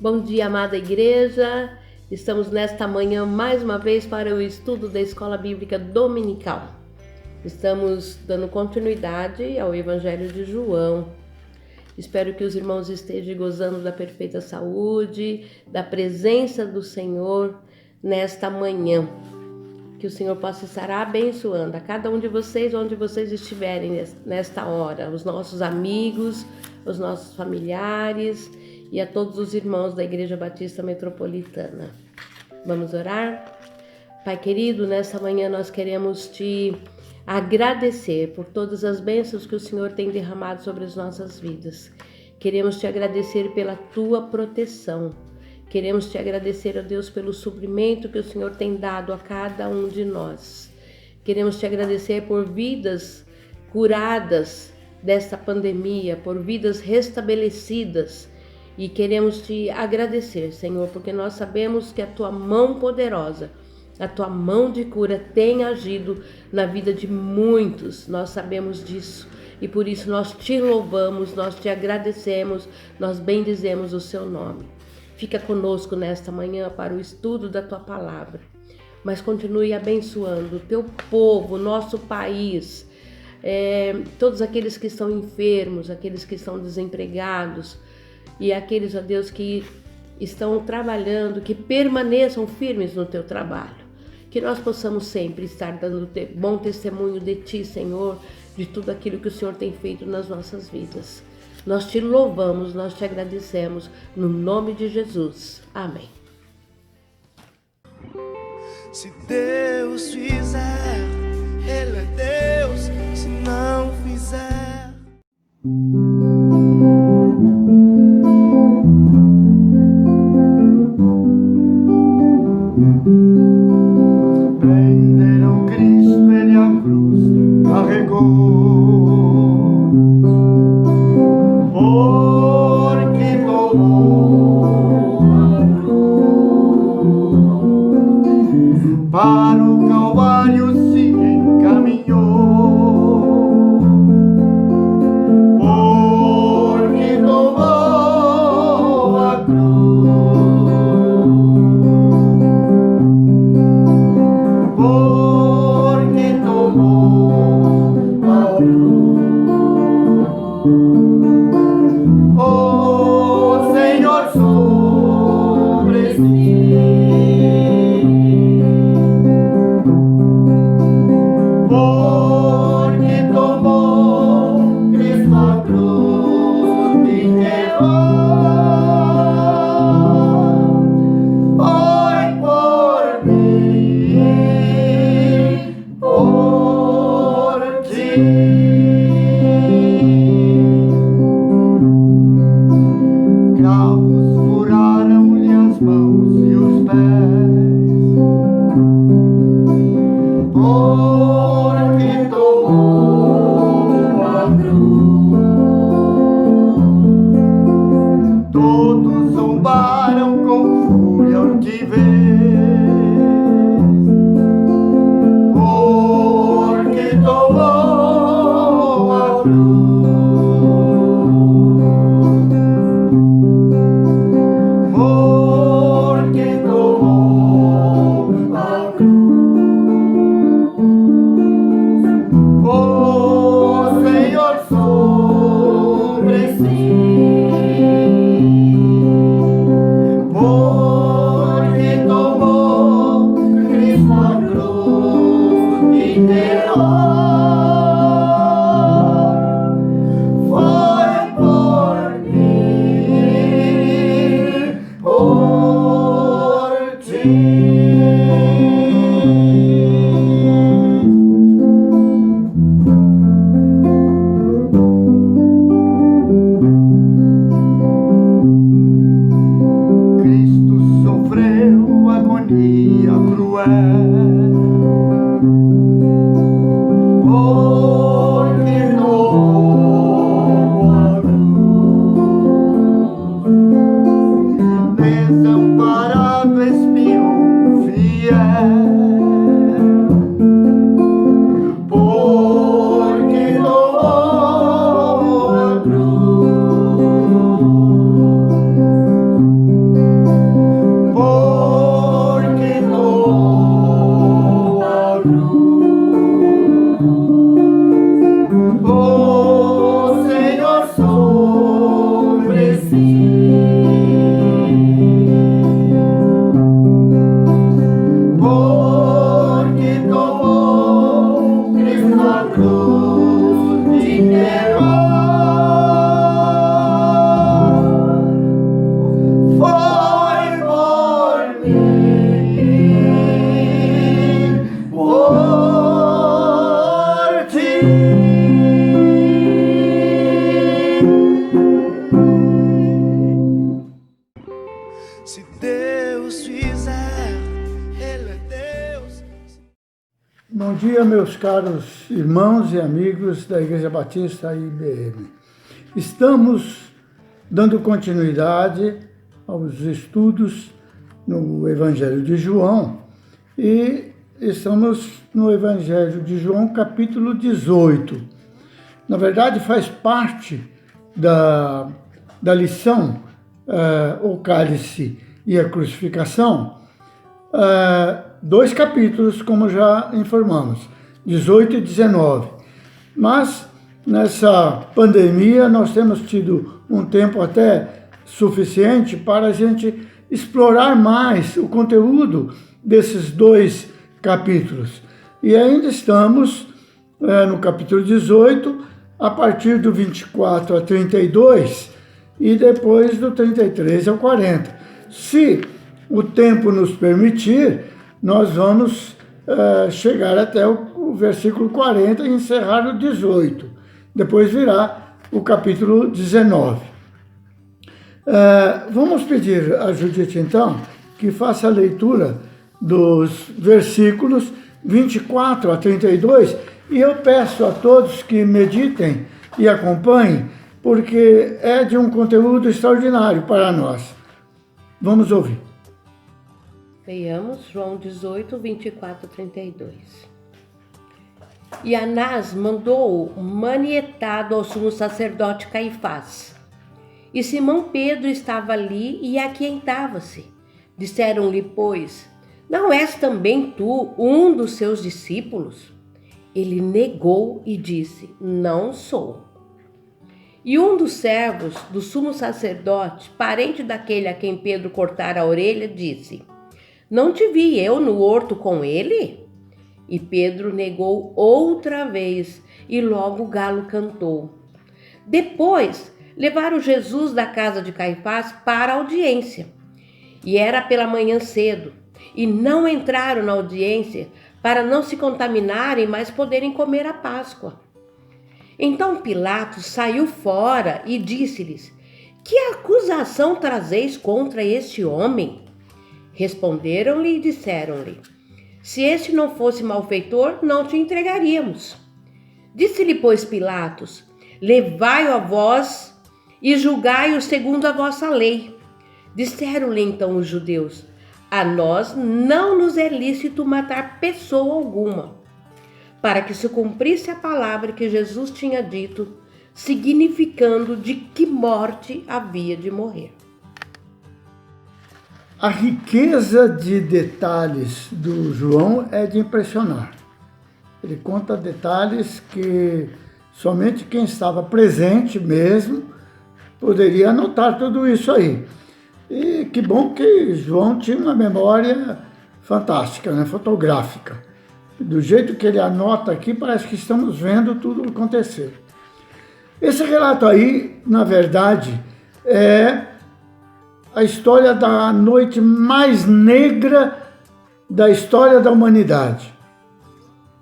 Bom dia, amada igreja. Estamos nesta manhã mais uma vez para o estudo da Escola Bíblica Dominical. Estamos dando continuidade ao Evangelho de João. Espero que os irmãos estejam gozando da perfeita saúde, da presença do Senhor nesta manhã. Que o Senhor possa estar abençoando a cada um de vocês, onde vocês estiverem nesta hora, os nossos amigos, os nossos familiares e a todos os irmãos da Igreja Batista Metropolitana. Vamos orar? Pai querido, nessa manhã nós queremos te agradecer por todas as bênçãos que o Senhor tem derramado sobre as nossas vidas. Queremos te agradecer pela tua proteção. Queremos te agradecer, ó Deus, pelo suprimento que o Senhor tem dado a cada um de nós. Queremos te agradecer por vidas curadas desta pandemia, por vidas restabelecidas. E queremos te agradecer, Senhor, porque nós sabemos que a tua mão poderosa, a tua mão de cura tem agido na vida de muitos. Nós sabemos disso e por isso nós te louvamos, nós te agradecemos, nós bendizemos o seu nome. Fica conosco nesta manhã para o estudo da tua palavra, mas continue abençoando o teu povo, o nosso país, todos aqueles que estão enfermos, aqueles que estão desempregados e aqueles, ó Deus, que estão trabalhando, que permaneçam firmes no teu trabalho. Que nós possamos sempre estar dando bom testemunho de ti, Senhor, de tudo aquilo que o Senhor tem feito nas nossas vidas. Nós te louvamos, nós te agradecemos, no nome de Jesus. Amém. Se Deus fizer, Ele é Deus. Se não fizer, prenderam Cristo, Ele a cruz carregou. Porque tomou a cruz, para o Calvário se encaminhou. Porque tomou a cruz, porque tomou a cruz. Oh Senhor, sobre si, porque tomou Cristo a cruz de terror, foi por mim, por ti. Cravos furaram-lhe as mãos e os pés, porque tomou a cruz. Todos zombaram com fúria ao te ver, porque tomou a cruz. Porque tomou a cruz, oh Senhor, sobre si, porque tomou Cristo a cruz de terror, foi por mim, por ti. dia, meus caros irmãos e amigos da Igreja Batista IBM. Estamos dando continuidade aos estudos no Evangelho de João e estamos no Evangelho de João, capítulo 18. Na verdade, faz parte da lição o cálice e a crucificação, 2 capítulos, como já informamos, 18 e 19. Mas, nessa pandemia, nós temos tido um tempo até suficiente para a gente explorar mais o conteúdo desses 2 capítulos. E ainda estamos no capítulo 18, a partir do 24 a 32 e depois do 33 ao 40. Se o tempo nos permitir, nós vamos chegar até o versículo 40 e encerrar o 18. Depois virá o capítulo 19. Vamos pedir a Judite, então, que faça a leitura dos versículos 24 a 32, e eu peço a todos que meditem e acompanhem, porque é de um conteúdo extraordinário para nós. Vamos ouvir. Leiamos João 18, 24 a 32. E Anás mandou manietado ao sumo sacerdote Caifás. E Simão Pedro estava ali e aquietava-se. Disseram-lhe, pois, não és também tu um dos seus discípulos? Ele negou e disse, não sou. E um dos servos do sumo sacerdote, parente daquele a quem Pedro cortara a orelha, disse, não te vi eu no horto com ele? E Pedro negou outra vez, e logo o galo cantou. Depois, levaram Jesus da casa de Caifás para a audiência. E era pela manhã cedo, e não entraram na audiência para não se contaminarem, mas poderem comer a Páscoa. Então Pilatos saiu fora e disse-lhes, que acusação trazeis contra este homem? Responderam-lhe e disseram-lhe, se este não fosse malfeitor, não te entregaríamos. Disse-lhe, pois, Pilatos, levai-o a vós e julgai-o segundo a vossa lei. Disseram-lhe então os judeus, a nós não nos é lícito matar pessoa alguma, para que se cumprisse a palavra que Jesus tinha dito, significando de que morte havia de morrer. A riqueza de detalhes do João é de impressionar. Ele conta detalhes que somente quem estava presente mesmo poderia anotar tudo isso aí. E que bom que João tinha uma memória fantástica, né? Fotográfica. Do jeito que ele anota aqui, parece que estamos vendo tudo acontecer. Esse relato aí, na verdade, é a história da noite mais negra da história da humanidade.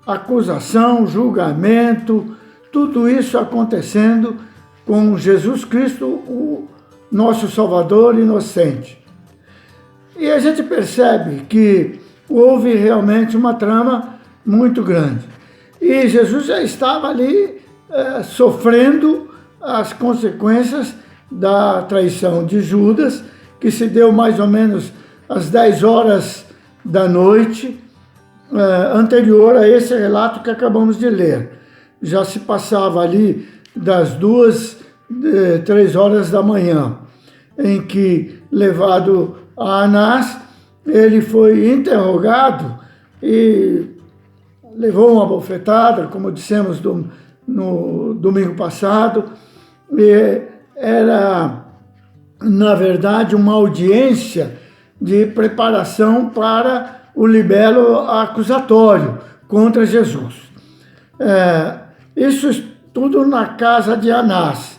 Acusação, julgamento, tudo isso acontecendo com Jesus Cristo, o nosso Salvador inocente. E a gente percebe que houve realmente uma trama muito grande. E Jesus já estava ali sofrendo as consequências da traição de Judas, que se deu mais ou menos às 10 horas da noite, anterior a esse relato que acabamos de ler. Já se passava ali das 2, 3 horas da manhã, em que, levado a Anás, ele foi interrogado e levou uma bofetada, como dissemos no domingo passado. E era, na verdade, uma audiência de preparação para o libelo acusatório contra Jesus. Isso tudo na casa de Anás.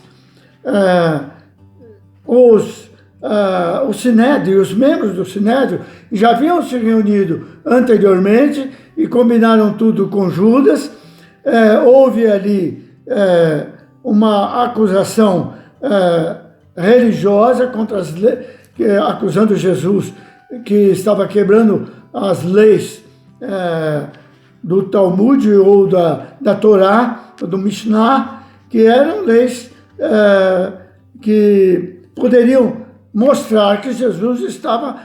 O Sinédrio, os membros do Sinédrio já haviam se reunido anteriormente e combinaram tudo com Judas. Houve ali uma acusação religiosa contra as leis, acusando Jesus que estava quebrando as leis do Talmud ou da Torá, do Mishnah, que eram leis que poderiam mostrar que Jesus estava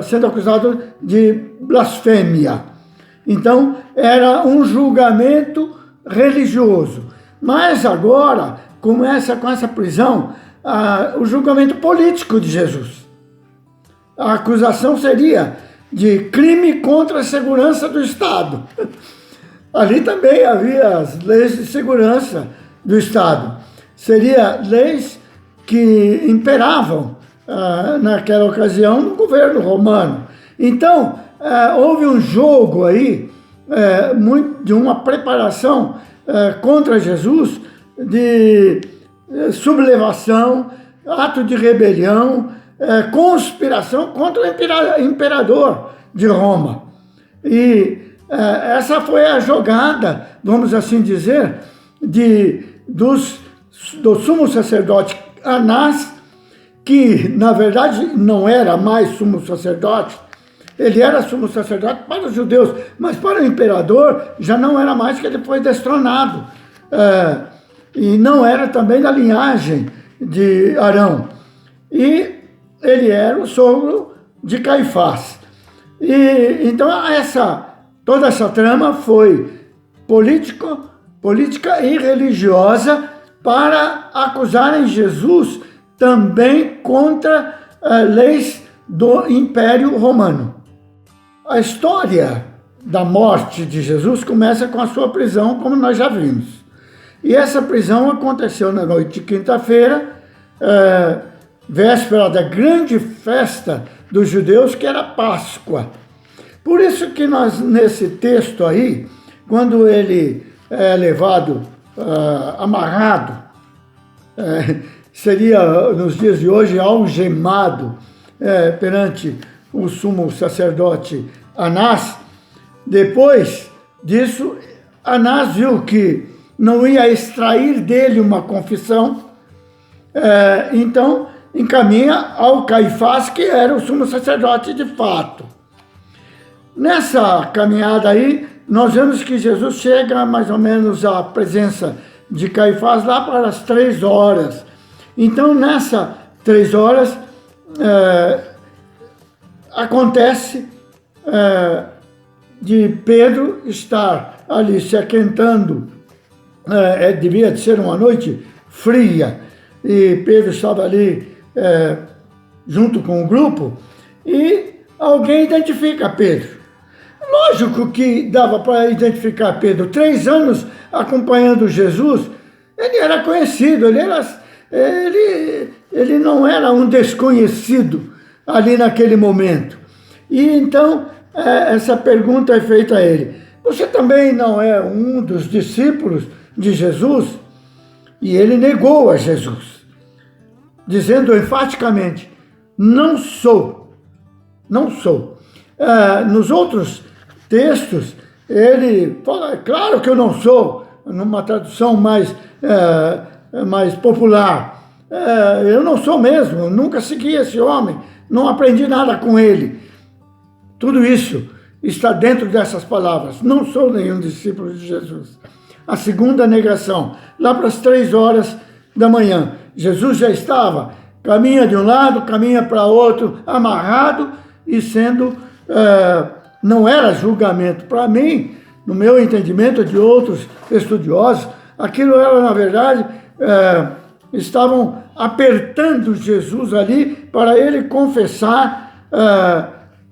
sendo acusado de blasfêmia. Então, era um julgamento religioso. Mas agora começa com essa prisão o julgamento político de Jesus. A acusação seria de crime contra a segurança do Estado. Ali também havia as leis de segurança do Estado. Seriam leis que imperavam naquela ocasião no governo romano. Então, houve um jogo aí de uma preparação contra Jesus, de sublevação, ato de rebelião, conspiração contra o imperador de Roma. E essa foi a jogada, vamos assim dizer, do sumo sacerdote Anás, que na verdade não era mais sumo sacerdote. Ele era sumo sacerdote para os judeus, mas para o imperador já não era mais, que ele foi destronado. E não era também da linhagem de Arão. E ele era o sogro de Caifás. E então toda essa trama foi política e religiosa para acusarem Jesus também contra leis do Império Romano. A história da morte de Jesus começa com a sua prisão, como nós já vimos. E essa prisão aconteceu na noite de quinta-feira, véspera da grande festa dos judeus, que era Páscoa. Por isso que nós, nesse texto aí, quando ele é levado, amarrado, seria nos dias de hoje algemado perante o sumo sacerdote Anás. Depois disso, Anás viu que não ia extrair dele uma confissão, então encaminha ao Caifás, que era o sumo sacerdote de fato. Nessa caminhada aí, nós vemos que Jesus chega mais ou menos à presença de Caifás lá para as 3 horas. Então, nessas 3 horas, acontece de Pedro estar ali se aquentando. Devia de ser uma noite fria, e Pedro estava ali junto com o grupo, e alguém identifica Pedro. Lógico que dava para identificar Pedro. 3 anos acompanhando Jesus, ele era conhecido, ele não era um desconhecido ali naquele momento. E então essa pergunta é feita a ele: você também não é um dos discípulos de Jesus? E ele negou a Jesus, dizendo enfaticamente: não sou. Nos outros textos, ele fala: claro que eu não sou, numa tradução mais popular. Eu não sou mesmo, nunca segui esse homem, não aprendi nada com ele. Tudo isso está dentro dessas palavras: não sou nenhum discípulo de Jesus. A segunda negação, lá para as 3 horas da manhã, Jesus já estava, caminha de um lado, caminha para outro, amarrado, e não era julgamento. Para mim, no meu entendimento de outros estudiosos, aquilo era, na verdade, estavam apertando Jesus ali para ele confessar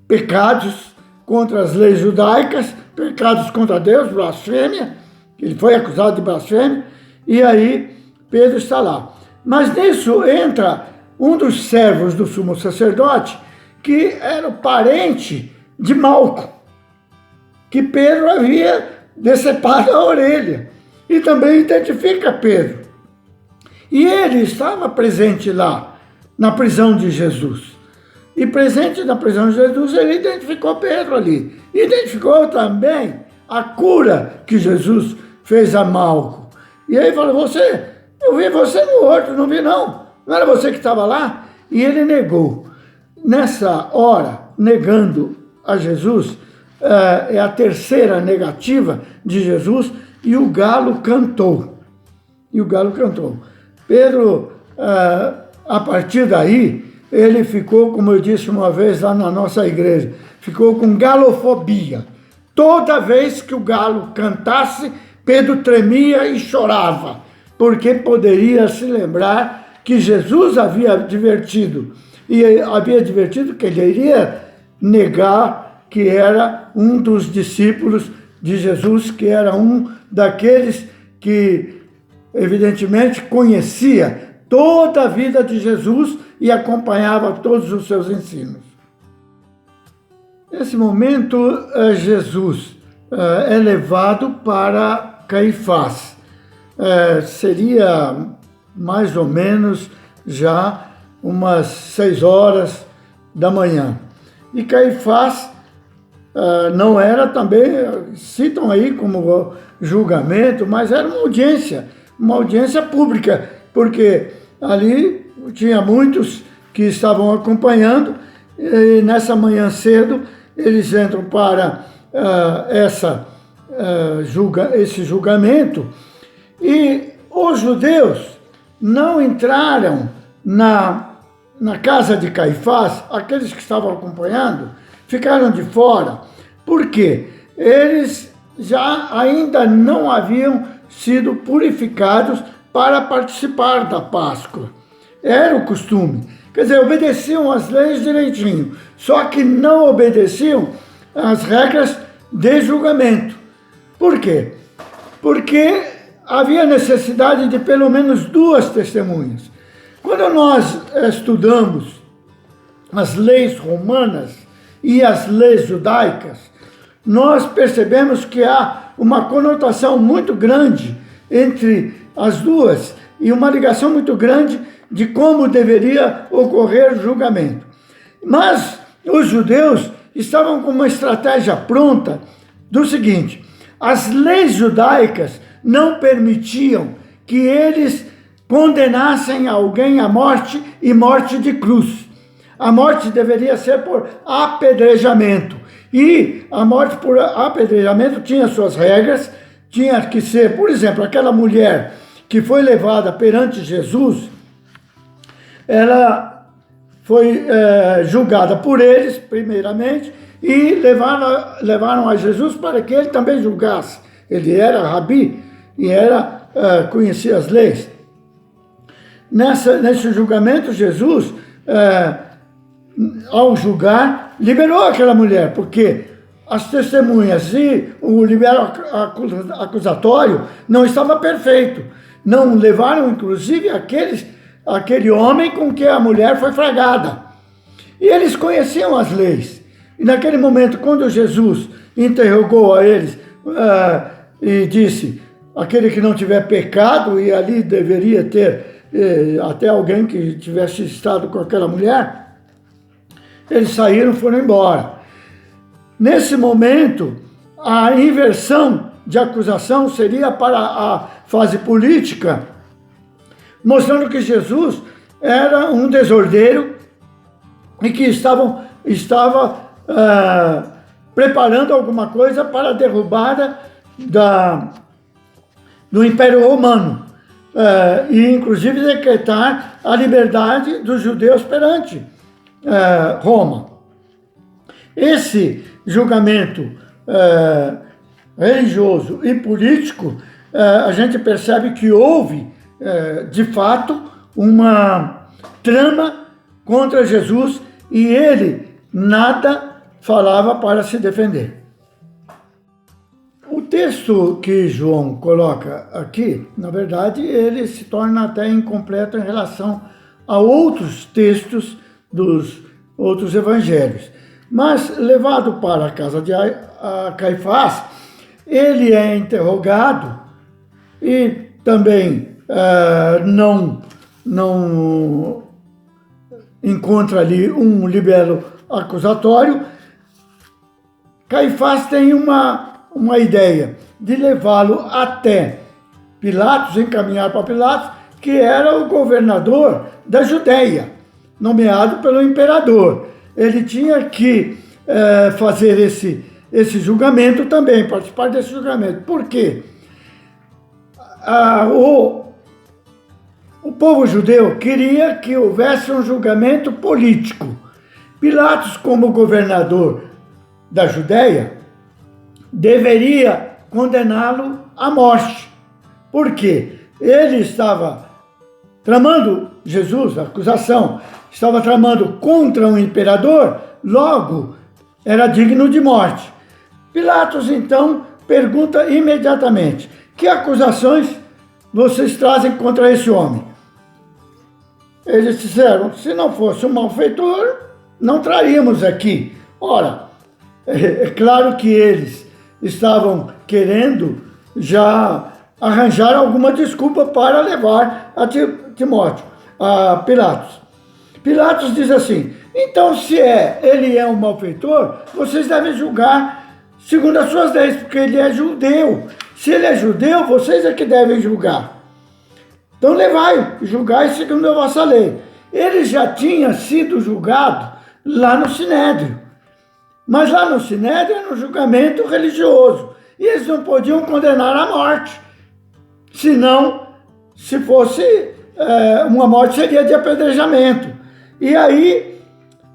pecados contra as leis judaicas, pecados contra Deus, blasfêmia. Ele foi acusado de blasfêmia, e aí Pedro está lá. Mas nisso entra um dos servos do sumo sacerdote, que era o parente de Malco, que Pedro havia decepado a orelha, e também identifica Pedro. E ele estava presente lá, na prisão de Jesus. E presente na prisão de Jesus, ele identificou Pedro ali. Identificou também a cura que Jesus fez a Malco. E aí falou: eu vi você no horto, não vi não. Não era você que estava lá? E ele negou. Nessa hora, negando a Jesus, é a terceira negativa de Jesus, e o galo cantou. Pedro, a partir daí, ele ficou, como eu disse uma vez lá na nossa igreja, ficou com galofobia. Toda vez que o galo cantasse, Pedro tremia e chorava, porque poderia se lembrar que Jesus havia advertido que ele iria negar que era um dos discípulos de Jesus, que era um daqueles que, evidentemente, conhecia toda a vida de Jesus e acompanhava todos os seus ensinos. Nesse momento, Jesus é levado para Caifás. Seria mais ou menos já umas 6 horas da manhã. E Caifás não era também, citam aí como julgamento, mas era uma audiência pública, porque ali tinha muitos que estavam acompanhando, e nessa manhã cedo eles entram para esse julgamento, e os judeus não entraram na casa de Caifás. Aqueles que estavam acompanhando ficaram de fora, porque eles ainda não haviam sido purificados para participar da Páscoa. Era o costume. Quer dizer, obedeciam as leis direitinho, só que não obedeciam as regras de julgamento. Por quê? Porque havia necessidade de pelo menos 2 testemunhas. Quando nós estudamos as leis romanas e as leis judaicas, nós percebemos que há uma conotação muito grande entre as duas e uma ligação muito grande de como deveria ocorrer o julgamento. Mas os judeus estavam com uma estratégia pronta do seguinte: as leis judaicas não permitiam que eles condenassem alguém à morte e morte de cruz. A morte deveria ser por apedrejamento. E a morte por apedrejamento tinha suas regras, tinha que ser, por exemplo, aquela mulher que foi levada perante Jesus, ela foi julgada por eles, primeiramente, e levaram a Jesus para que ele também julgasse. Ele era rabi e conhecia as leis. Nesse julgamento, Jesus, ao julgar, liberou aquela mulher, porque as testemunhas e o libelo acusatório não estava perfeito. Não levaram, inclusive, aquele homem com que a mulher foi flagrada. E eles conheciam as leis. E naquele momento, quando Jesus interrogou a eles e disse: aquele que não tiver pecado, e ali deveria ter até alguém que tivesse estado com aquela mulher, eles saíram e foram embora. Nesse momento, a inversão de acusação seria para a fase política, mostrando que Jesus era um desordeiro e que estava preparando alguma coisa para a derrubada do Império Romano, e inclusive decretar a liberdade dos judeus perante Roma. Esse julgamento religioso e político, a gente percebe que houve, de fato, uma trama contra Jesus, e ele nada falava para se defender. O texto que João coloca aqui, na verdade, ele se torna até incompleto em relação a outros textos dos outros evangelhos. Mas, levado para a casa de Caifás, ele é interrogado e também não encontra ali um libelo acusatório. Caifás tem uma ideia de levá-lo até Pilatos, encaminhar para Pilatos, que era o governador da Judéia, nomeado pelo imperador. Ele tinha que fazer esse julgamento também, participar desse julgamento. Por quê? O povo judeu queria que houvesse um julgamento político. Pilatos, como governador da Judéia, deveria condená-lo à morte. Por quê? Ele estava tramando, Jesus, a acusação, estava tramando contra um imperador, logo era digno de morte. Pilatos, então, pergunta imediatamente: que acusações vocês trazem contra esse homem? Eles disseram: se não fosse um malfeitor, não traríamos aqui. Ora, é claro que eles estavam querendo já arranjar alguma desculpa para levar a Timóteo, a Pilatos. Pilatos diz assim: então, se ele é um malfeitor, vocês devem julgar segundo as suas leis, porque ele é judeu. Se ele é judeu, vocês é que devem julgar. Então levai, julgai segundo a vossa lei. Ele já tinha sido julgado lá no Sinédrio. Mas lá no Sinédrio era um julgamento religioso. E eles não podiam condenar à morte. Senão, se fosse uma morte, seria de apedrejamento. E aí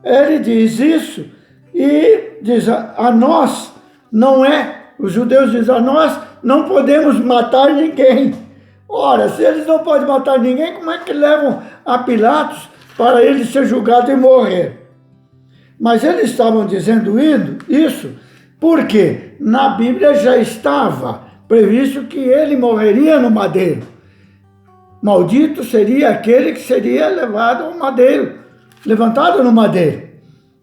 ele diz isso e diz: a nós não é, os judeus dizem: a nós não podemos matar ninguém. Ora, se eles não podem matar ninguém, como é que levam a Pilatos para ele ser julgado e morrer? Mas eles estavam dizendo isso porque na Bíblia já estava previsto que ele morreria no madeiro. Maldito seria aquele que seria levado ao madeiro, levantado no madeiro.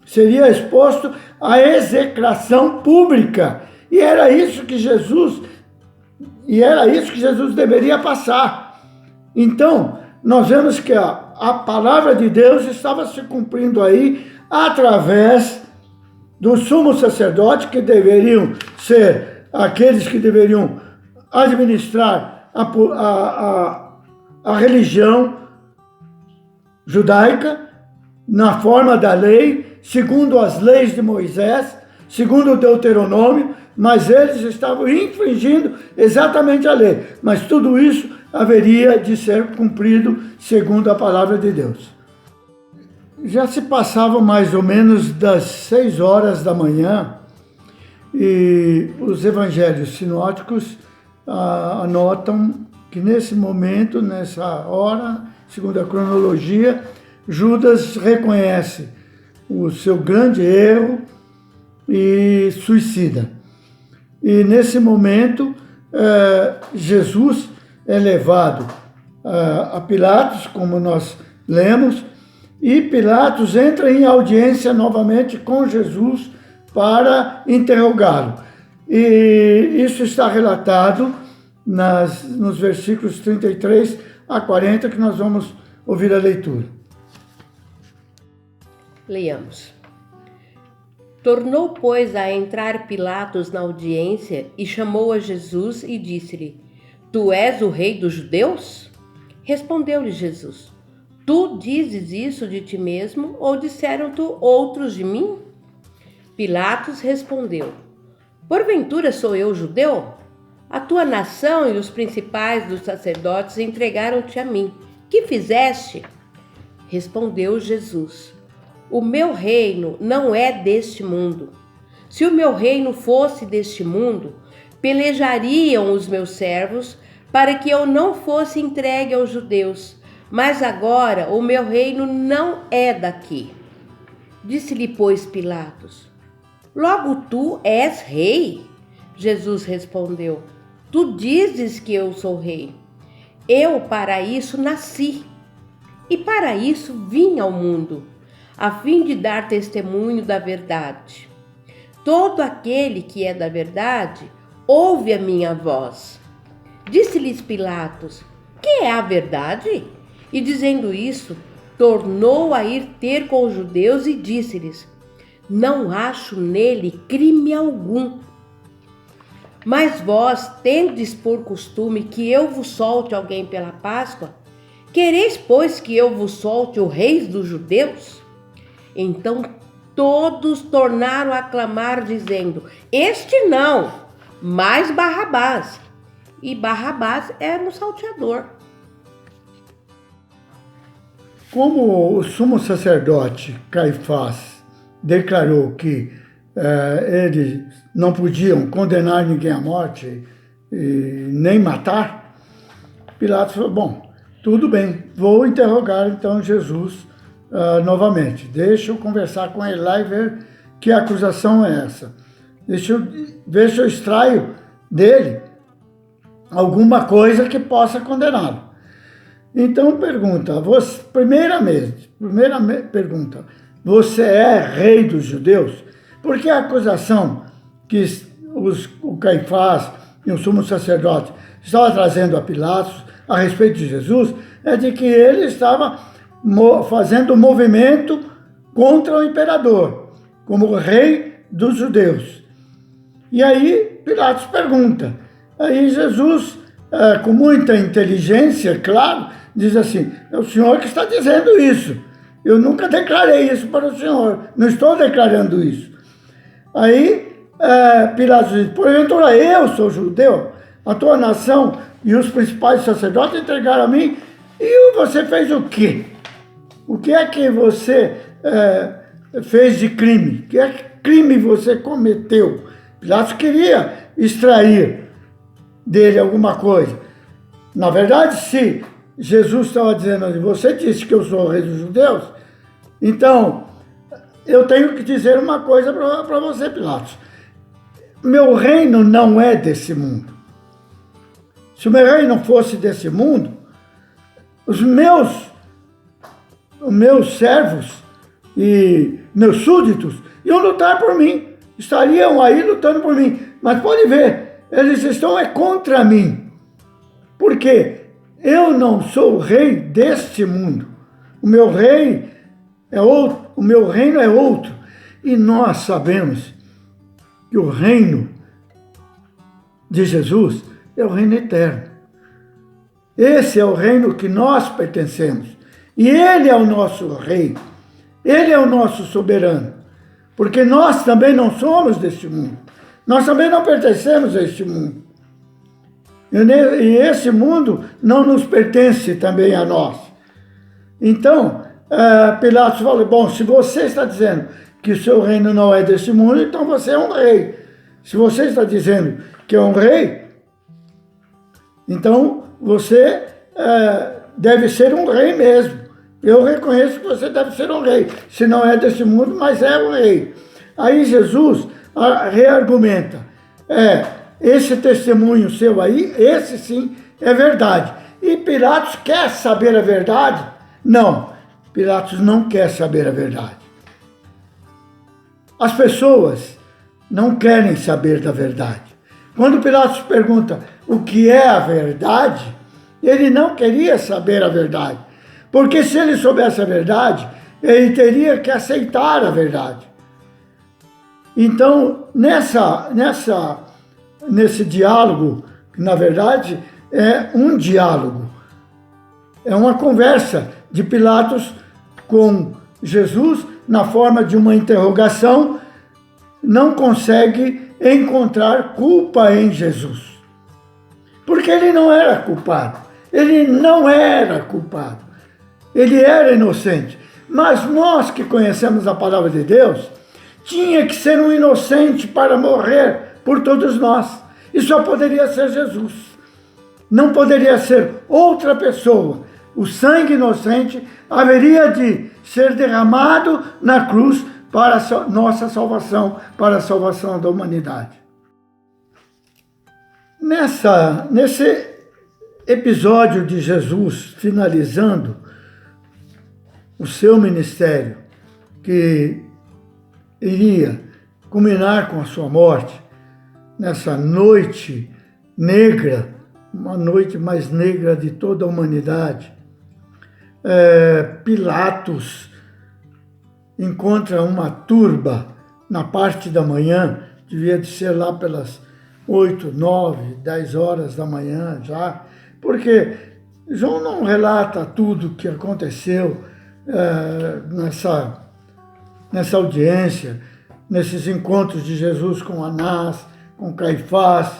Seria exposto à execração pública. E era isso que Jesus deveria passar. Então, nós vemos que a palavra de Deus estava se cumprindo aí através do sumo sacerdote, que deveriam ser aqueles que deveriam administrar a religião judaica na forma da lei, segundo as leis de Moisés, segundo o Deuteronômio, mas eles estavam infringindo exatamente a lei. Mas tudo isso haveria de ser cumprido segundo a palavra de Deus. Já se passavam mais ou menos das 6 horas da manhã e os evangelhos sinóticos anotam que nesse momento, nessa hora, segundo a cronologia, Judas reconhece o seu grande erro e suicida. E nesse momento, Jesus é levado a Pilatos, como nós lemos, e Pilatos entra em audiência novamente com Jesus para interrogá-lo. E isso está relatado nos versículos 33 a 40, que nós vamos ouvir a leitura. Leiamos. Tornou, pois, a entrar Pilatos na audiência e chamou a Jesus e disse-lhe: Tu és o rei dos judeus? Respondeu-lhe Jesus: Tu dizes isso de ti mesmo, ou disseram-te outros de mim? Pilatos respondeu: Porventura sou eu judeu? A tua nação e os principais dos sacerdotes entregaram-te a mim. Que fizeste? Respondeu Jesus: O meu reino não é deste mundo. Se o meu reino fosse deste mundo, pelejariam os meus servos para que eu não fosse entregue aos judeus. Mas agora o meu reino não é daqui. Disse-lhe, pois, Pilatos: Logo tu és rei? Jesus respondeu: Tu dizes que eu sou rei. Eu para isso nasci, e para isso vim ao mundo, a fim de dar testemunho da verdade. Todo aquele que é da verdade ouve a minha voz. Disse-lhes Pilatos: Que é a verdade? E dizendo isso, tornou a ir ter com os judeus e disse-lhes: Não acho nele crime algum. Mas vós tendes por costume que eu vos solte alguém pela Páscoa? Quereis, pois, que eu vos solte o rei dos judeus? Então todos tornaram a clamar, dizendo: este não, mas Barrabás. E Barrabás era um salteador. Como o sumo sacerdote Caifás declarou que eles não podiam condenar ninguém à morte e nem matar, Pilatos falou: bom, tudo bem, vou interrogar então Jesus novamente. Deixa eu conversar com ele lá e ver que acusação é essa. Deixa eu ver se eu extraio dele alguma coisa que possa condená-lo. Então pergunta, primeira pergunta, você é rei dos judeus? Porque a acusação que o Caifás e o sumo sacerdote estavam trazendo a Pilatos a respeito de Jesus é de que ele estava fazendo um movimento contra o imperador, como rei dos judeus. E aí Pilatos pergunta, aí Jesus, com muita inteligência, claro, diz assim: é o senhor que está dizendo isso. Eu nunca declarei isso para o senhor. Não estou declarando isso. Aí Pilatos diz: porventura eu sou judeu, a tua nação e os principais sacerdotes entregaram a mim, e você fez o quê? O que é que você fez de crime? Que crime você cometeu? Pilatos queria extrair dele alguma coisa. Na verdade, se Jesus estava dizendo: você disse que eu sou o rei dos judeus, então eu tenho que dizer uma coisa para você, Pilatos. Meu reino não é desse mundo. Se o meu reino fosse desse mundo, os meus servos e meus súditos iam lutar por mim, estariam aí lutando por mim. Mas pode ver, eles estão contra mim. Por quê? Eu não sou o rei deste mundo. O meu rei é outro, o meu reino é outro. E nós sabemos que o reino de Jesus é o reino eterno. Esse é o reino que nós pertencemos. E ele é o nosso rei. Ele é o nosso soberano. Porque nós também não somos deste mundo. Nós também não pertencemos a este mundo. E esse mundo não nos pertence também a nós. Então, Pilatos falou: bom, se você está dizendo que o seu reino não é desse mundo, então você é um rei. Se você está dizendo que é um rei, então você deve ser um rei mesmo. Eu reconheço que você deve ser um rei. Se não é desse mundo, mas é um rei. Aí Jesus reargumenta: esse testemunho seu aí, esse sim é verdade. E Pilatos quer saber a verdade? Não, Pilatos não quer saber a verdade. As pessoas não querem saber da verdade. Quando Pilatos pergunta o que é a verdade, ele não queria saber a verdade. Porque se ele soubesse a verdade, ele teria que aceitar a verdade. Então, nesse diálogo, que na verdade é um diálogo, é uma conversa de Pilatos com Jesus na forma de uma interrogação, não consegue encontrar culpa em Jesus. Porque ele não era culpado. Ele não era culpado. Ele era inocente. Mas nós que conhecemos a palavra de Deus, tinha que ser um inocente para morrer por todos nós. E só poderia ser Jesus. Não poderia ser outra pessoa. O sangue inocente haveria de ser derramado na cruz para a nossa salvação, para a salvação da humanidade. Nesse episódio de Jesus finalizando o seu ministério, que iria culminar com a sua morte, nessa noite negra, uma noite mais negra de toda a humanidade, Pilatos encontra uma turba na parte da manhã, devia de ser lá pelas 8, 9, 10 horas da manhã já, porque João não relata tudo o que aconteceu nessa audiência, nesses encontros de Jesus com Anás, com Caifás,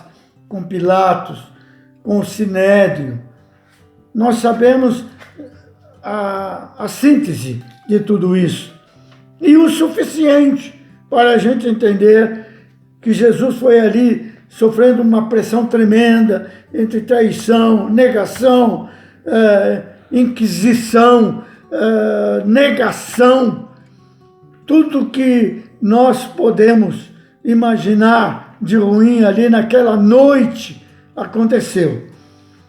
com Pilatos, com o Sinédrio. Nós sabemos a síntese de tudo isso e o suficiente para a gente entender que Jesus foi ali sofrendo uma pressão tremenda entre traição, negação, inquisição, negação, tudo que nós podemos imaginar de ruim ali naquela noite aconteceu.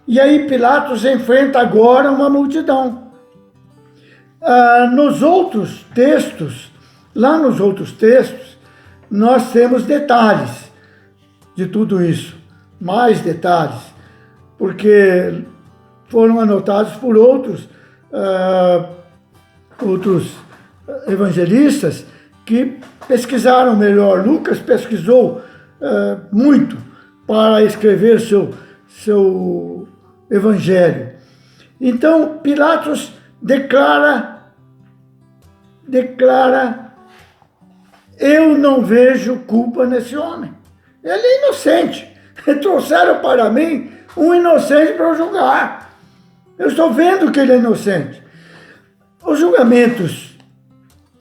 E aí Pilatos enfrenta agora uma multidão. Nos outros textos, lá nos outros textos, nós temos detalhes de tudo isso, mais detalhes, porque foram anotados por outros evangelistas que pesquisaram melhor. Lucas pesquisou muito para escrever seu evangelho. Então, Pilatos declara, eu não vejo culpa nesse homem. Ele é inocente. Trouxeram para mim um inocente para eu julgar. Eu estou vendo que ele é inocente. Os julgamentos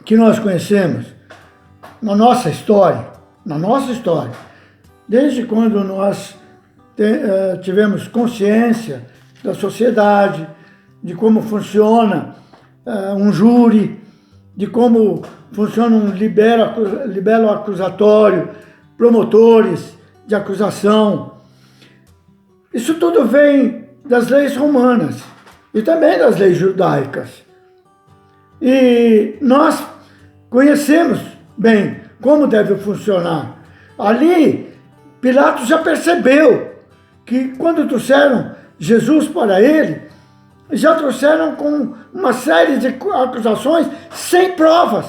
que nós conhecemos na nossa história, desde quando nós tivemos consciência da sociedade, de como funciona um júri, de como funciona um libelo acusatório, promotores de acusação. Isso tudo vem das leis romanas e também das leis judaicas. E nós conhecemos bem como deve funcionar. Ali, Pilatos já percebeu que quando trouxeram Jesus para ele, já trouxeram com uma série de acusações sem provas.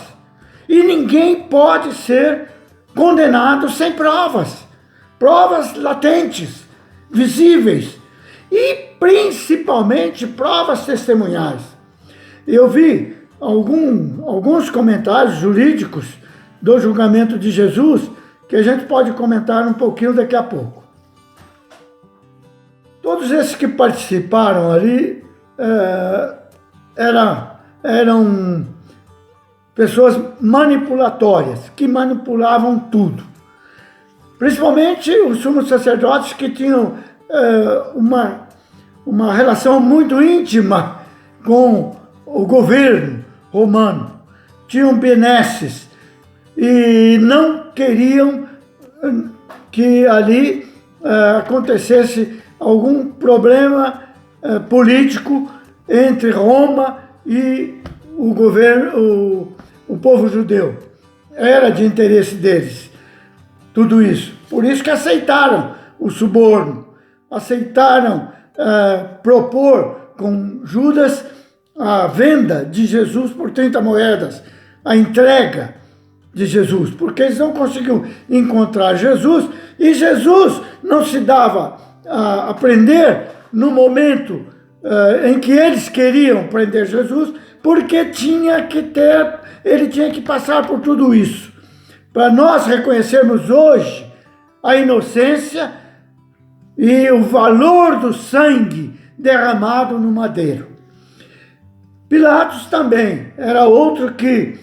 E ninguém pode ser condenado sem provas. Provas latentes, visíveis e principalmente provas testemunhais. Eu vi alguns comentários jurídicos do julgamento de Jesus que a gente pode comentar um pouquinho daqui a pouco. Todos esses que participaram ali eram pessoas manipulatórias, que manipulavam tudo. Principalmente os sumos sacerdotes que tinham uma relação muito íntima com o governo romano. Tinham benesses e não queriam que ali acontecesse algum problema político entre Roma e o governo, o povo judeu. Era de interesse deles tudo isso. Por isso que aceitaram o suborno, aceitaram propor com Judas a venda de Jesus por 30 moedas, a entrega de Jesus, porque eles não conseguiam encontrar Jesus e Jesus não se dava a prender no momento em que eles queriam prender Jesus, porque ele tinha que passar por tudo isso. Para nós reconhecermos hoje a inocência e o valor do sangue derramado no madeiro. Pilatos também era outro que,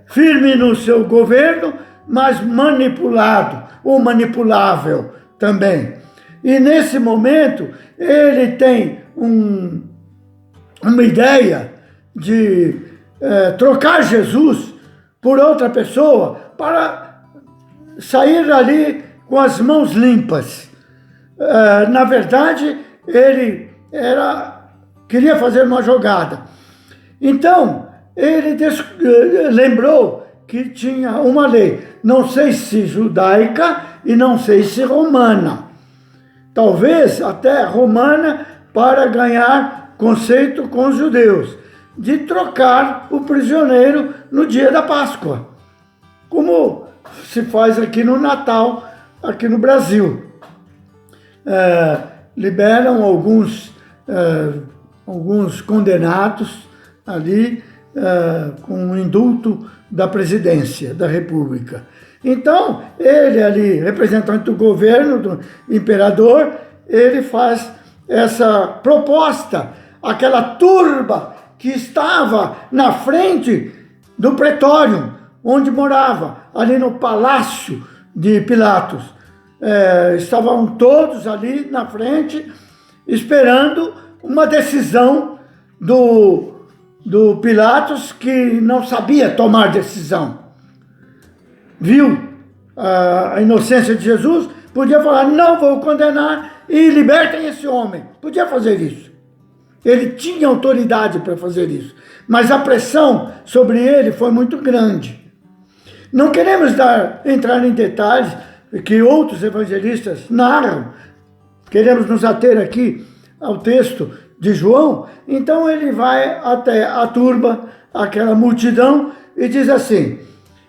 firme no seu governo, mas manipulado ou manipulável também. E nesse momento ele tem uma ideia de trocar Jesus por outra pessoa para sair ali com as mãos limpas. Na verdade, ele queria fazer uma jogada. Então, ele lembrou que tinha uma lei, não sei se judaica e não sei se romana. Talvez até romana, para ganhar conceito com os judeus, de trocar o prisioneiro no dia da Páscoa, como se faz aqui no Natal, aqui no Brasil. Liberam alguns condenados ali com o indulto da presidência da República. Então, ele ali, representante do governo, do imperador, ele faz essa proposta, aquela turba que estava na frente do pretório, onde morava, ali no palácio de Pilatos. Estavam todos ali na frente, esperando uma decisão do Pilatos, que não sabia tomar decisão. Viu a inocência de Jesus, podia falar, não vou condenar e libertem esse homem. Podia fazer isso. Ele tinha autoridade para fazer isso. Mas a pressão sobre ele foi muito grande. Não queremos entrar em detalhes que outros evangelistas narram. Queremos nos ater aqui ao texto de João. Então ele vai até a turba, aquela multidão, e diz assim: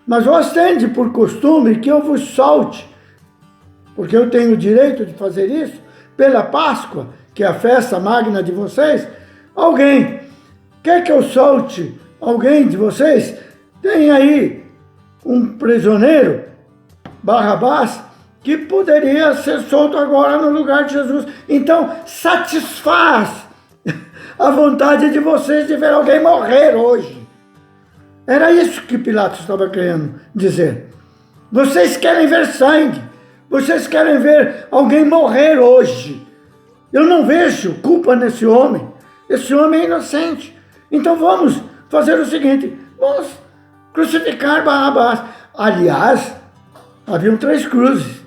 mas vós tendes por costume que eu vos solte, porque eu tenho o direito de fazer isso, pela Páscoa, que é a festa magna de vocês. Alguém quer que eu solte alguém de vocês? Tem aí um prisioneiro, Barrabás, que poderia ser solto agora no lugar de Jesus. Então, satisfaz a vontade de vocês de ver alguém morrer hoje. Era isso que Pilatos estava querendo dizer. Vocês querem ver sangue. Vocês querem ver alguém morrer hoje. Eu não vejo culpa nesse homem. Esse homem é inocente. Então vamos fazer o seguinte: vamos crucificar Barrabás. Aliás, haviam 3 cruzes.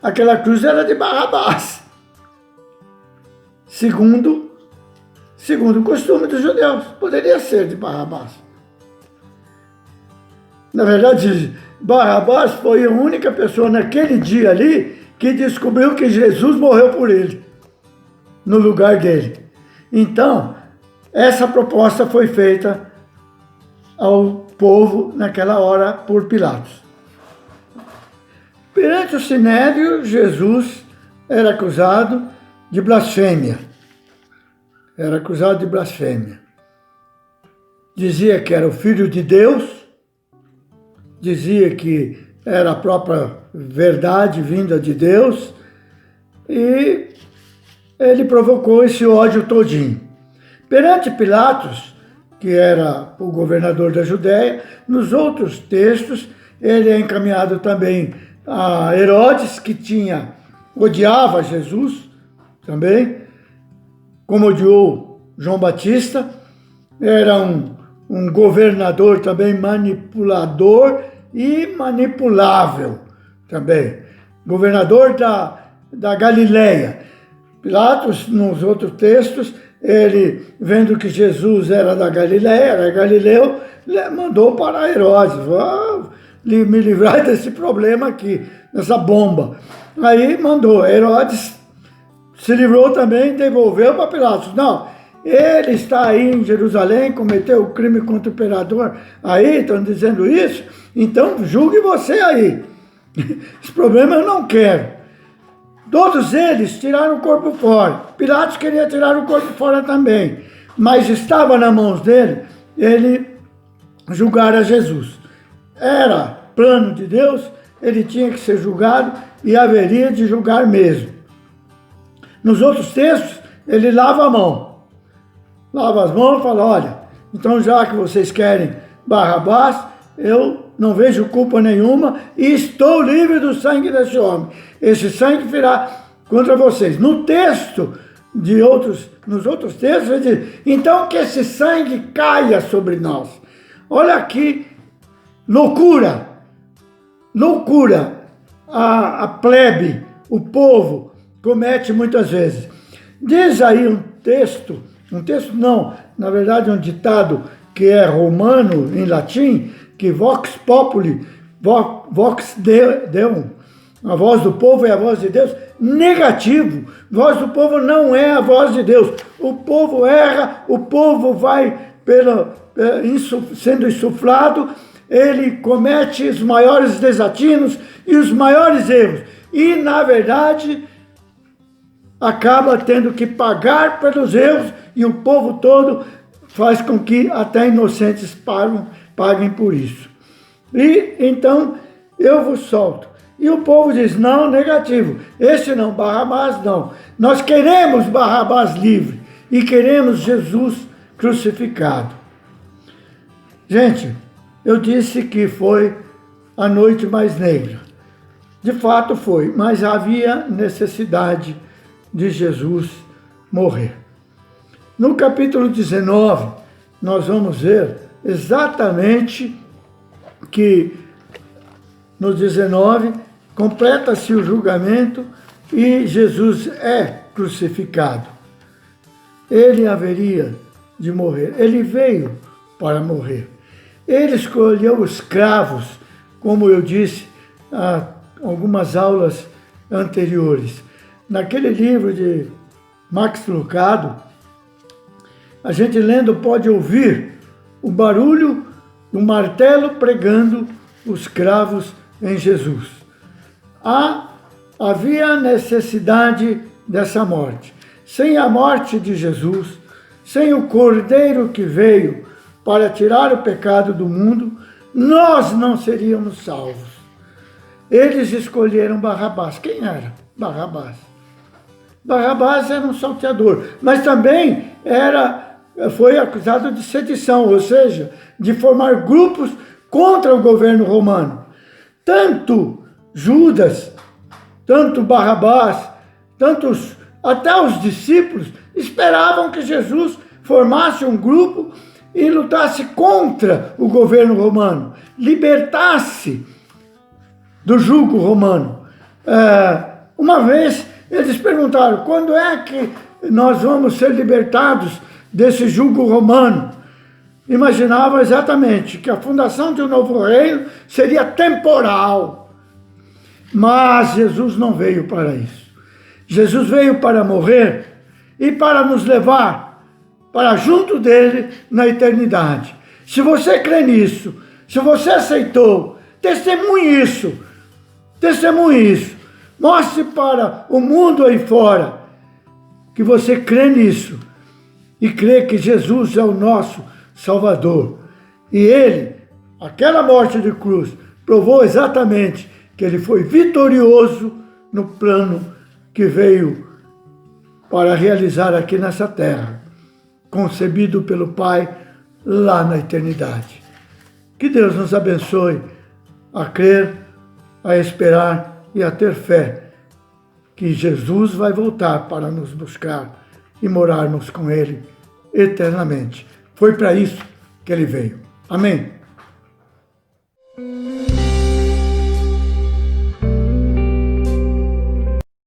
Aquela cruz era de Barrabás. Segundo o costume dos judeus, poderia ser de Barrabás. Na verdade, Barrabás foi a única pessoa naquele dia ali que descobriu que Jesus morreu por ele, no lugar dele. Então, essa proposta foi feita ao povo naquela hora por Pilatos. Perante o sinédrio, Jesus era acusado de blasfêmia. Era acusado de blasfêmia. Dizia que era o Filho de Deus, dizia que era a própria verdade vinda de Deus, e ele provocou esse ódio todinho. Perante Pilatos, que era o governador da Judéia, nos outros textos, ele é encaminhado também a Herodes, que odiava Jesus também, como odiou João Batista. Era um governador também manipulador e manipulável também. Governador da Galileia. Pilatos, nos outros textos, ele, vendo que Jesus era da Galileia, era galileu, mandou para Herodes: me livrar desse problema aqui, dessa bomba. Aí mandou. Herodes se livrou também e devolveu para Pilatos. Não, ele está aí em Jerusalém, cometeu o crime contra o imperador. Aí estão dizendo isso, então julgue você aí. Esse problema eu não quero. Todos eles tiraram o corpo fora. Pilatos queria tirar o corpo fora também, mas estava nas mãos dele ele julgar a Jesus. Era plano de Deus, ele tinha que ser julgado e haveria de julgar mesmo. Nos outros textos, ele lava a mão. Lava as mãos e fala: olha, então já que vocês querem Barrabás, eu não vejo culpa nenhuma e estou livre do sangue desse homem. Esse sangue virá contra vocês. Nos outros textos, ele diz: então que esse sangue caia sobre nós. Olha aqui, loucura, a plebe, o povo, comete muitas vezes. Diz aí um texto não, na verdade um ditado que é romano, em latim, que vox populi, vox deum, a voz do povo é a voz de Deus. Negativo, voz do povo não é a voz de Deus. O povo erra, o povo vai sendo insuflado, ele comete os maiores desatinos e os maiores erros. E, na verdade, acaba tendo que pagar pelos erros, e o povo todo faz com que até inocentes paguem por isso. E então eu vos solto. E o povo diz, não, negativo, esse não, Barrabás não. Nós queremos Barrabás livre e queremos Jesus crucificado. Gente, eu disse que foi a noite mais negra. De fato foi, mas havia necessidade de Jesus morrer. No capítulo 19, nós vamos ver exatamente que no 19 completa-se o julgamento e Jesus é crucificado. Ele haveria de morrer, ele veio para morrer. Ele escolheu os cravos, como eu disse há algumas aulas anteriores. Naquele livro de Max Lucado, a gente lendo pode ouvir o barulho do martelo pregando os cravos em Jesus. Havia necessidade dessa morte. Sem a morte de Jesus, sem o Cordeiro que veio para tirar o pecado do mundo, nós não seríamos salvos. Eles escolheram Barrabás. Quem era Barrabás? Barrabás era um salteador, mas também foi acusado de sedição, ou seja, de formar grupos contra o governo romano. Tanto Judas, tanto Barrabás, até os discípulos esperavam que Jesus formasse um grupo e lutasse contra o governo romano, libertasse do jugo romano. Uma vez eles perguntaram, quando é que nós vamos ser libertados desse jugo romano? Imaginavam exatamente que a fundação de um novo reino seria temporal. Mas Jesus não veio para isso. Jesus veio para morrer e para nos levar para junto dele na eternidade. Se você crê nisso, se você aceitou, testemunhe isso. Testemunhe isso. Mostre para o mundo aí fora que você crê nisso e crê que Jesus é o nosso Salvador. E ele, aquela morte de cruz, provou exatamente que ele foi vitorioso no plano que veio para realizar aqui nessa terra, concebido pelo Pai lá na eternidade. Que Deus nos abençoe a crer, a esperar e a ter fé que Jesus vai voltar para nos buscar e morarmos com Ele eternamente. Foi para isso que Ele veio. Amém?